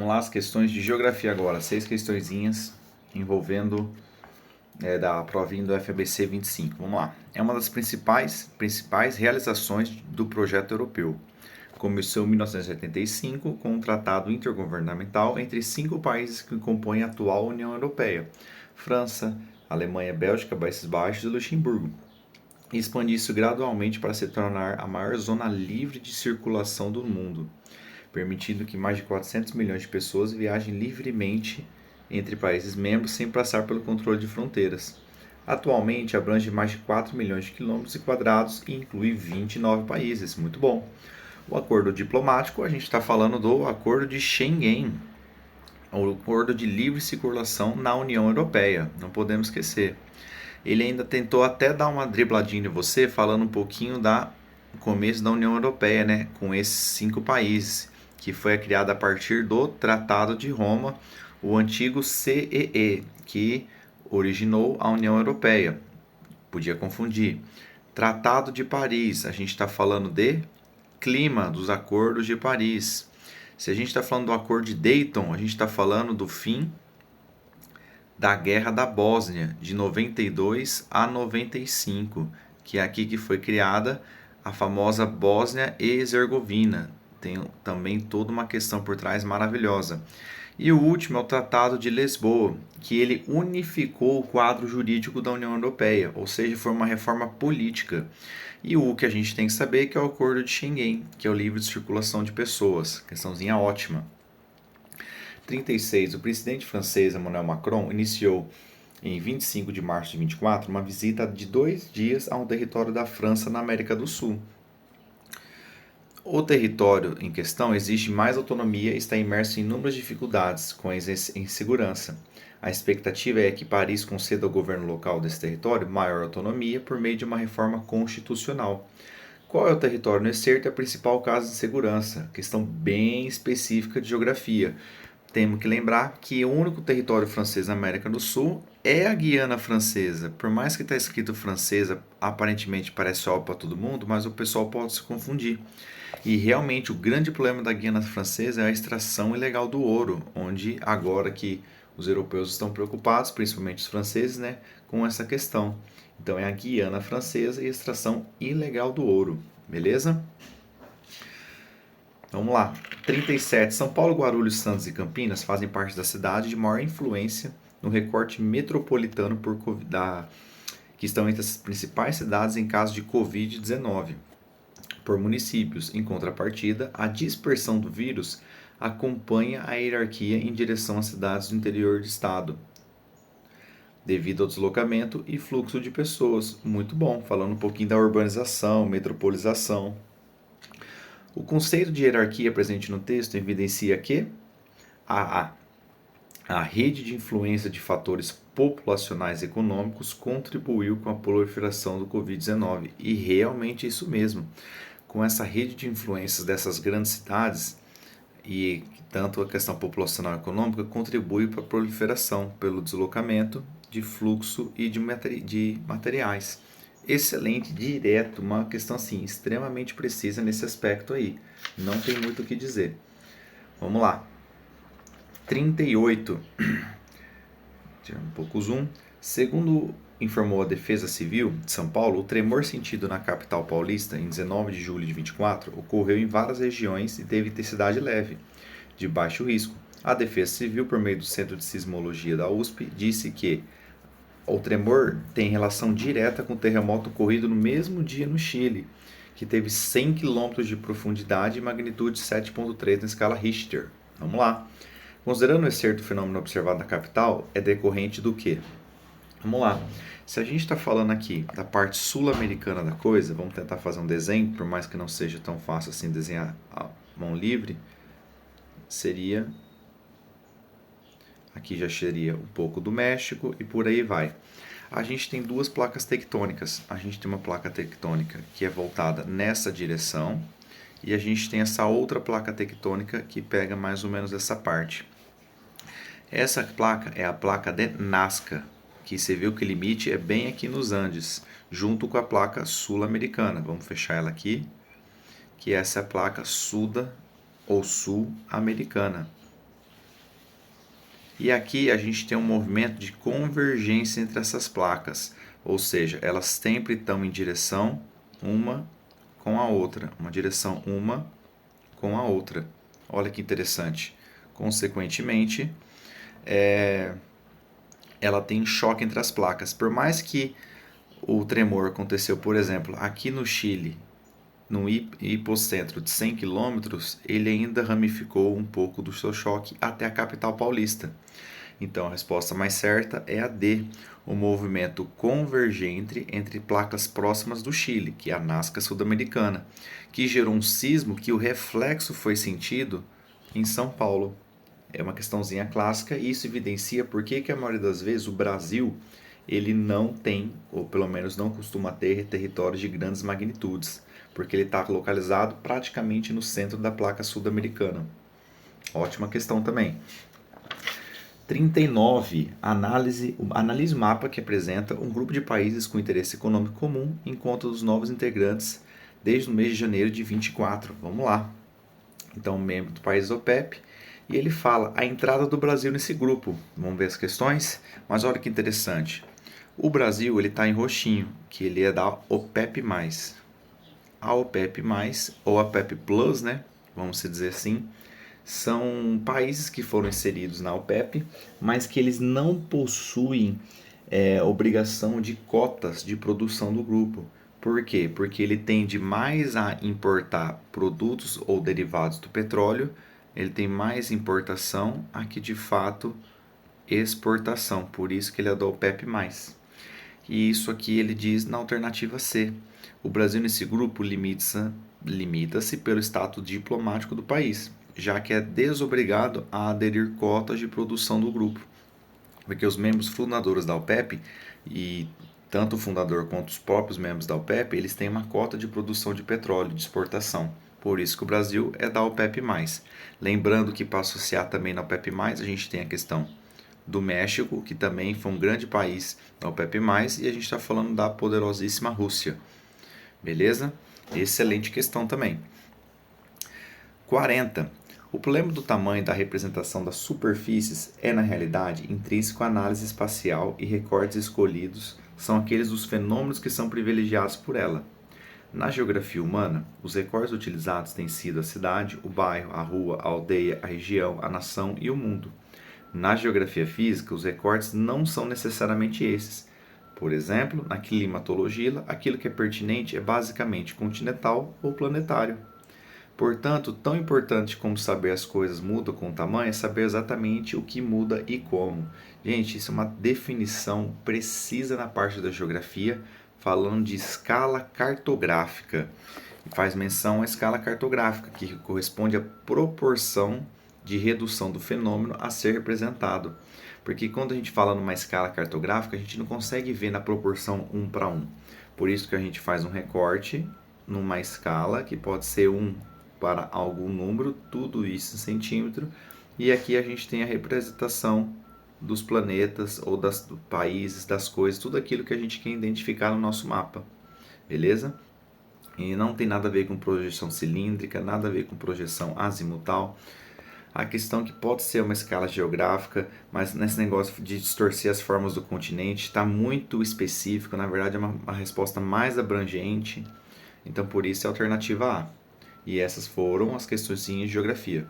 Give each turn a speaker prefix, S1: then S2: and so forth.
S1: Vamos lá, as questões de geografia agora. 6 questõezinhas envolvendo da provinha do FABC 25. Vamos lá. É uma das principais realizações do projeto europeu. Começou em 1985 com um tratado intergovernamental entre 5 países que compõem a atual União Europeia: França, Alemanha, Bélgica, Países Baixos e Luxemburgo. E expandiu-se gradualmente para se tornar a maior zona livre de circulação do mundo, permitindo que mais de 400 milhões de pessoas viajem livremente entre países membros sem passar pelo controle de fronteiras. Atualmente abrange mais de 4 milhões de quilômetros quadrados e inclui 29 países. Muito bom. O acordo diplomático, a gente está falando do acordo de Schengen, o acordo de livre circulação na União Europeia, não podemos esquecer. Ele ainda tentou até dar uma dribladinha em você, falando um pouquinho do começo da União Europeia, né, com esses 5 países, que foi criada a partir do Tratado de Roma, o antigo CEE, que originou a União Europeia. Podia confundir. Tratado de Paris, a gente está falando de clima, dos acordos de Paris. Se a gente está falando do acordo de Dayton, a gente está falando do fim da Guerra da Bósnia, de 92 a 95, que é aqui que foi criada a famosa Bósnia e Herzegovina. Tem também toda uma questão por trás maravilhosa. E o último é o Tratado de Lisboa, que ele unificou o quadro jurídico da União Europeia, ou seja, foi uma reforma política. E o que a gente tem que saber que é o Acordo de Schengen, que é o livre de circulação de pessoas. Questãozinha ótima. 36. O presidente francês Emmanuel Macron iniciou em 25 de março de 24 uma visita de 2 dias a um território da França na América do Sul. O território em questão exige mais autonomia e está imerso em inúmeras dificuldades com a insegurança. A expectativa é que Paris conceda ao governo local desse território maior autonomia por meio de uma reforma constitucional. Qual é o território no excerto? É a principal causa de segurança, questão bem específica de geografia. Temos que lembrar que o único território francês na América do Sul é a Guiana Francesa. Por mais que está escrito francesa, aparentemente parece óbvio para todo mundo, mas o pessoal pode se confundir. E realmente o grande problema da Guiana Francesa é a extração ilegal do ouro, onde agora que os europeus estão preocupados, principalmente os franceses, né, com essa questão. Então é a Guiana Francesa e a extração ilegal do ouro, beleza? Vamos lá. 37. São Paulo, Guarulhos, Santos e Campinas fazem parte da cidade de maior influência no recorte metropolitano que estão entre as principais cidades em caso de Covid-19 por municípios. Em contrapartida, a dispersão do vírus acompanha a hierarquia em direção às cidades do interior do estado, devido ao deslocamento e fluxo de pessoas. Muito bom, falando um pouquinho da urbanização, metropolização. O conceito de hierarquia presente no texto evidencia que a rede de influência de fatores populacionais e econômicos contribuiu com a proliferação do Covid-19. E realmente isso mesmo. Com essa rede de influências dessas grandes cidades, e tanto a questão populacional e econômica contribui para a proliferação pelo deslocamento de fluxo e de materiais. Excelente, direto, uma questão assim extremamente precisa nesse aspecto aí. Não tem muito o que dizer. Vamos lá. 38. Tirar um pouco o zoom. Segundo informou a Defesa Civil de São Paulo, o tremor sentido na capital paulista em 19 de julho de 24 ocorreu em várias regiões e teve intensidade leve, de baixo risco. A Defesa Civil, por meio do Centro de Sismologia da USP, disse que o tremor tem relação direta com o terremoto ocorrido no mesmo dia no Chile, que teve 100 km de profundidade e magnitude 7.3 na escala Richter. Vamos lá. Considerando o excerto fenômeno observado na capital, é decorrente do quê? Vamos lá. Se a gente está falando aqui da parte sul-americana da coisa, vamos tentar fazer um desenho, por mais que não seja tão fácil assim desenhar a mão livre, seria... Aqui já seria um pouco do México e por aí vai. A gente tem duas placas tectônicas. A gente tem uma placa tectônica que é voltada nessa direção e a gente tem essa outra placa tectônica que pega mais ou menos essa parte. Essa placa é a placa de Nazca, que você viu que o limite é bem aqui nos Andes, junto com a placa sul-americana. Vamos fechar ela aqui, que essa é a placa sul-americana. E aqui a gente tem um movimento de convergência entre essas placas, ou seja, elas sempre estão em direção uma com a outra, uma direção uma com a outra. Olha que interessante. Consequentemente, ela tem choque entre as placas. Por mais que o tremor aconteceu, por exemplo, aqui no Chile, num hipocentro de 100 quilômetros, ele ainda ramificou um pouco do seu choque até a capital paulista. Então a resposta mais certa é a D, o movimento convergente entre placas próximas do Chile, que é a Nazca Sul-Americana, que gerou um sismo que o reflexo foi sentido em São Paulo. É uma questãozinha clássica e isso evidencia por que a maioria das vezes o Brasil ele não tem, ou pelo menos não costuma ter, territórios de grandes magnitudes, porque ele está localizado praticamente no centro da placa sul-americana. Ótima questão também. 39. Analise o mapa que apresenta um grupo de países com interesse econômico comum em conta dos novos integrantes desde o mês de janeiro de 24. Vamos lá. Então, membro do país OPEP, e ele fala a entrada do Brasil nesse grupo. Vamos ver as questões? Mas olha que interessante. O Brasil ele está em roxinho, que ele é da OPEP+. A OPEP+, ou a OPEP Plus, né? Vamos dizer assim, são países que foram inseridos na OPEP, mas que eles não possuem obrigação de cotas de produção do grupo. Por quê? Porque ele tende mais a importar produtos ou derivados do petróleo, ele tem mais importação a que de fato exportação, por isso que ele é da OPEP+. E isso aqui ele diz na alternativa C. O Brasil nesse grupo limita-se pelo status diplomático do país, já que é desobrigado a aderir cotas de produção do grupo. Porque os membros fundadores da OPEP, e tanto o fundador quanto os próprios membros da OPEP, eles têm uma cota de produção de petróleo, de exportação. Por isso que o Brasil é da OPEP+. Lembrando que para associar também na OPEP+, a gente tem a questão do México, que também foi um grande país da OPEP+, e a gente está falando da poderosíssima Rússia. Beleza? Excelente questão também. 40. O problema do tamanho da representação das superfícies é, na realidade, intrínseco à análise espacial e recortes escolhidos são aqueles dos fenômenos que são privilegiados por ela. Na geografia humana, os recortes utilizados têm sido a cidade, o bairro, a rua, a aldeia, a região, a nação e o mundo. Na geografia física, os recortes não são necessariamente esses. Por exemplo, na climatologia, aquilo que é pertinente é basicamente continental ou planetário. Portanto, tão importante como saber as coisas mudam com o tamanho é saber exatamente o que muda e como. Gente, isso é uma definição precisa na parte da geografia, falando de escala cartográfica. E faz menção à escala cartográfica, que corresponde à proporção de redução do fenômeno a ser representado. Porque quando a gente fala numa escala cartográfica, a gente não consegue ver na proporção 1 para 1. Por isso que a gente faz um recorte numa escala que pode ser 1 para algum número, tudo isso em centímetro, e aqui a gente tem a representação dos planetas ou dos países, das coisas, tudo aquilo que a gente quer identificar no nosso mapa, beleza? E não tem nada a ver com projeção cilíndrica, nada a ver com projeção azimutal. A questão é que pode ser uma escala geográfica, mas nesse negócio de distorcer as formas do continente está muito específico, na verdade é uma resposta mais abrangente, então por isso é a alternativa A. E essas foram as questões de geografia.